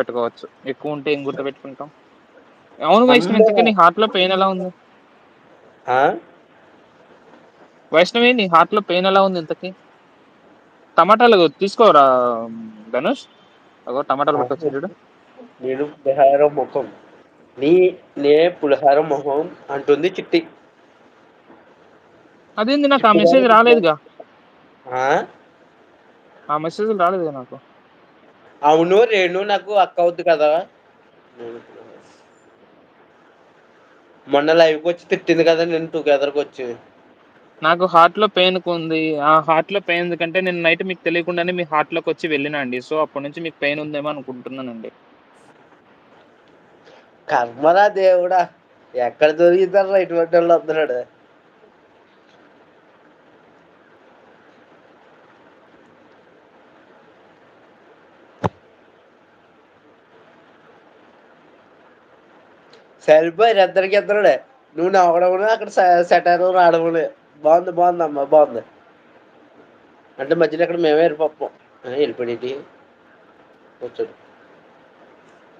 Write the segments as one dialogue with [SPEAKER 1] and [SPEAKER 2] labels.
[SPEAKER 1] పెట్టుకోవచ్చు. ఎక్కువ ఉంటే ఏం గుర్తుపెట్టుకుంటాం. అవును వైష్ణవి,
[SPEAKER 2] అమ్మో!
[SPEAKER 1] ఇంతకీ నీ హార్ట్‌లో పెయిన్ ఎలా ఉంది?
[SPEAKER 2] ఆ!
[SPEAKER 1] వైష్ణవి, నీ హార్ట్‌లో పెయిన్ ఎలా ఉంది ఇంతకీ? టమాటాలు తీసుకోరా ధనుష్. అగో టమాటాలు
[SPEAKER 2] ఆహా!
[SPEAKER 1] పట్టుకొచ్చిండు చూడు.
[SPEAKER 2] నేను పులిహోర మొఖం. నీ నే పులిహోర మొహం అంటుంది చిట్టి.
[SPEAKER 1] అదేంది నాకు ఆ
[SPEAKER 2] చిట్టి గారు
[SPEAKER 1] మెసేజ్ రాలేదుగా.
[SPEAKER 2] ఆ!
[SPEAKER 1] ఆ మెసేజ్‌లు రాలేదుగా నాకు.
[SPEAKER 2] అవును. రేణు నాకు అక్క అవుద్ది కదా! మొన్న లైవ్‌కొచ్చి తిట్టింది కదా! నేను టుగెదర్‌కొచ్చి.
[SPEAKER 1] నాకు హార్ట్‌లో పెయిన్‌కుంది. ఆ హార్ట్‌లో పెయిన్ ఎందుకంటే నేను నైట్ మీకు తెలియకుండానే మీ హార్ట్‌లోకొచ్చి వెళ్ళినా అండి. సో, అప్పటి నుంచి మీకు పెయిన్ ఉందేమో అనుకుంటున్నానండి.
[SPEAKER 2] కర్మరా దేవుడా! ఎక్కడ దొరికితార్రా ఇటువంటోళ్ళు వస్తున్నాడు. సరిపోయారు ఇద్దరికి ఇద్దరుడే. నువ్వు నవ్వడమును అక్కడ సెటైర్ రావడమునే. బావుందమ్మా బావుంది. అంటే మధ్యలో ఇక్కడ మేమే ఎళ్ళిపోతున్నాం. ఎళ్ళిపోయాడేంటి? వచ్చాడు.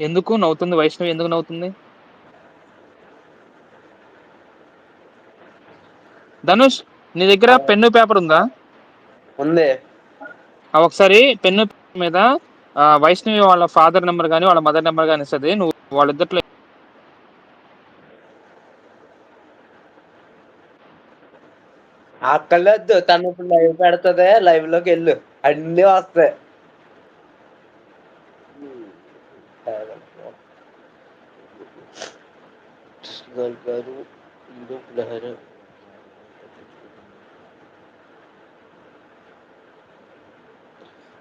[SPEAKER 1] ఎందుకు నవ్వుతుంది వైష్ణవి, ఎందుకు నవ్వుతుంది? ధనుష్, నీ దగ్గర
[SPEAKER 2] ఆ!
[SPEAKER 1] పెన్ను, పేపర్ ఉందా?
[SPEAKER 2] ఉంది.
[SPEAKER 1] ఒకసారి పెన్ను మీద వైష్ణవి వాళ్ళ ఫాదర్ నెంబర్ గాని, వాళ్ళ మదర్ నెంబర్ గాని ఇస్తది. నువ్వు వాళ్ళిద్దరిలో
[SPEAKER 2] అక్కర్లేదు. తను ఇప్పుడు లైవ్ పెడతది. లైవ్‌లోకెళ్ళు. అన్నీ వస్తాయి. గారు ఇందు పులిహోర.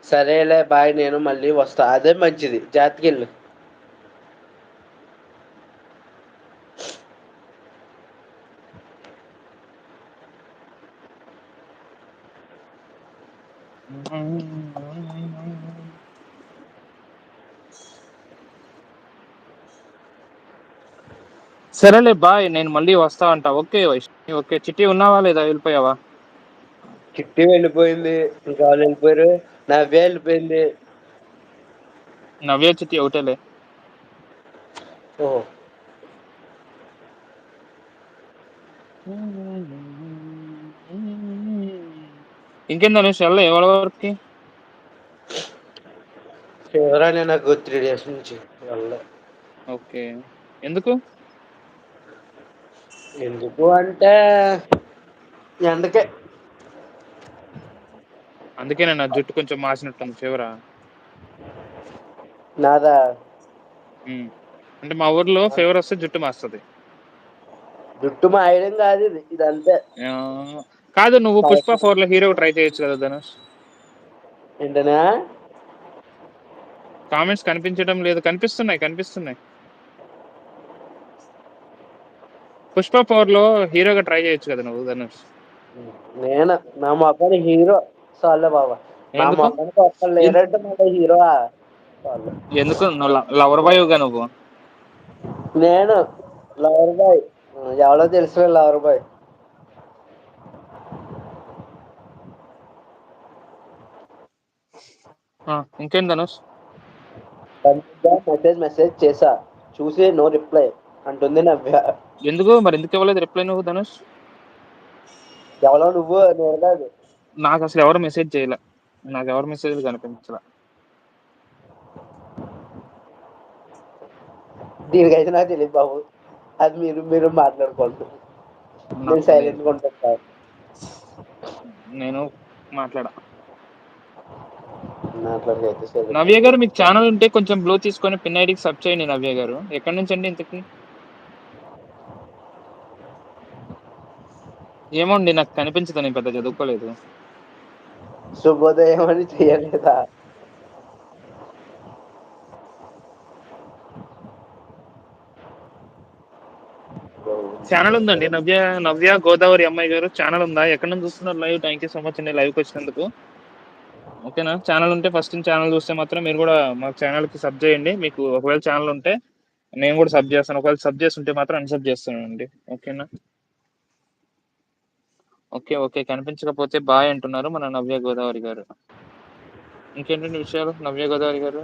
[SPEAKER 2] సరేలే బాయ్. నేను మళ్ళీ వస్తా. అదే మంచిది. జాగ్రత్తగెళ్ళు.
[SPEAKER 1] సరేలే బాయ్. నేను మళ్ళీ వస్తా అంట. ఓకే వైష్ణవి. ఓకే. చిట్టి ఉన్నావా లేదా? వెళ్ళిపోయావా?
[SPEAKER 2] చిట్టి వెళ్ళిపోయింది. ఇంకా వాళ్ళు వెళ్ళిపోయారు. నవ్య వెళ్ళిపోయింది.
[SPEAKER 1] నవ్య, చిట్టి ఒకటేలే.
[SPEAKER 2] ఓహో!
[SPEAKER 1] ఇంకేం ధనుష్, వెళ్ళలే ఎవరి వరకి?
[SPEAKER 2] ఫీవరనే నాకు 3 డేస్ నుంచి. వెళ్ళలే.
[SPEAKER 1] ఓకే. ఎందుకు?
[SPEAKER 2] ఎందుకు అంటే ఎండకే.
[SPEAKER 1] అందుకేనా నా జుట్టు కొంచెం మార్చినట్టుంది, ఫీవరా?
[SPEAKER 2] నాదా?
[SPEAKER 1] అంటే మా ఊర్లో ఫీవర్ వస్తే జుట్టు మారుస్తుంది.
[SPEAKER 2] జుట్టు మాయడం కాదు ఇది. ఇదంతే.
[SPEAKER 1] కాదు, నువ్వు పుష్ప
[SPEAKER 2] పైకి
[SPEAKER 1] 4 లో హీరో ట్రై చేయొచ్చు కదా ధనుష్.
[SPEAKER 2] ఏంటనా?
[SPEAKER 1] కామెంట్స్ కనిపించడం లేదు. కనిపిస్తున్నాయి, కనిపిస్తున్నాయి. పుష్ప 4 లో హీరోగా ట్రై చేయొచ్చు కదా నువ్వు ధనుష్.
[SPEAKER 2] నేను నా మొఖానికి హీరో చాలే బాబా. నా
[SPEAKER 1] ఎందుకు?
[SPEAKER 2] మొఖానికి ఒక్కళ్ళు లేరంటే మళ్ళీ హీరో చాలు.
[SPEAKER 1] ఎందుకు నువ్వు లవర్ బాయ్గా నువ్వు?
[SPEAKER 2] నేను లవర్ బాయ్. ఎవరో తెలుసు లవర్ బాయ్.
[SPEAKER 1] ఇంకేం ధనుష్?
[SPEAKER 2] మెసేజ్ చేశా. చూసి నో రిప్లై అంటుంది నవ్య.
[SPEAKER 1] ఎందుకు ఇవ్వలేదు రిప్లై నువ్వు ధనుష్?
[SPEAKER 2] ఎవరో నువ్వు కాదు.
[SPEAKER 1] నాకు అసలు ఎవరు మెసేజ్ చేయలే. నాకు ఎవరు మెసేజ్ కనిపించలే.
[SPEAKER 2] దీనికైతే నాకు తెలియదు బాబు. అది మీరు మీరు మాట్లాడుకోండి. నేను
[SPEAKER 1] నాకు తెలియదు.
[SPEAKER 2] సైలెంట్గా ఉంటాను.
[SPEAKER 1] నేను మాట్లాడా.
[SPEAKER 2] మాట్లాడకైతే
[SPEAKER 1] నవ్య
[SPEAKER 2] సైలెంట్.
[SPEAKER 1] గారు, మీకు ఛానల్ ఉంటే కొంచెం బ్లూ తీసుకొని పిన్ ఐడికి సబ్ చేయండి. నవ్య గారు ఎక్కడి నుంచి అండి ఇంతకి? ఏమోండి, నాకు కనిపించదు. నేను పెద్ద చదువుకోలేదు.
[SPEAKER 2] శుభోదయం అని చేయలేదా?
[SPEAKER 1] ఛానల్ ఉందండి. నవ్య నవ్య గోదావరి అమ్మాయి గారు ఛానల్ ఉందా? ఎక్కడి నుంచి చూస్తున్నారు live? Thank you so much అండి లైవ్కి వచ్చినందుకు. ఓకేనా? ఛానల్ ఉంటే ఫస్ట్ ఛానల్ చూస్తే మాత్రం మీరు కూడా మా ఛానల్కి సబ్ చేయండి. మీకు ఒకవేళ ఛానల్ ఉంటే నేను కూడా సబ్ చేస్తాను. ఒకవేళ సబ్ చేస్తుంటే మాత్రం అన్సబ్ చేస్తానండి. ఓకేనా? Okay, okay. కనిపించకపోతే బాయ్ అంటున్నారు మన నవ్య గోదావరి గారు. ఇంకేంటండి విషయాలు నవ్య గోదావరి గారు?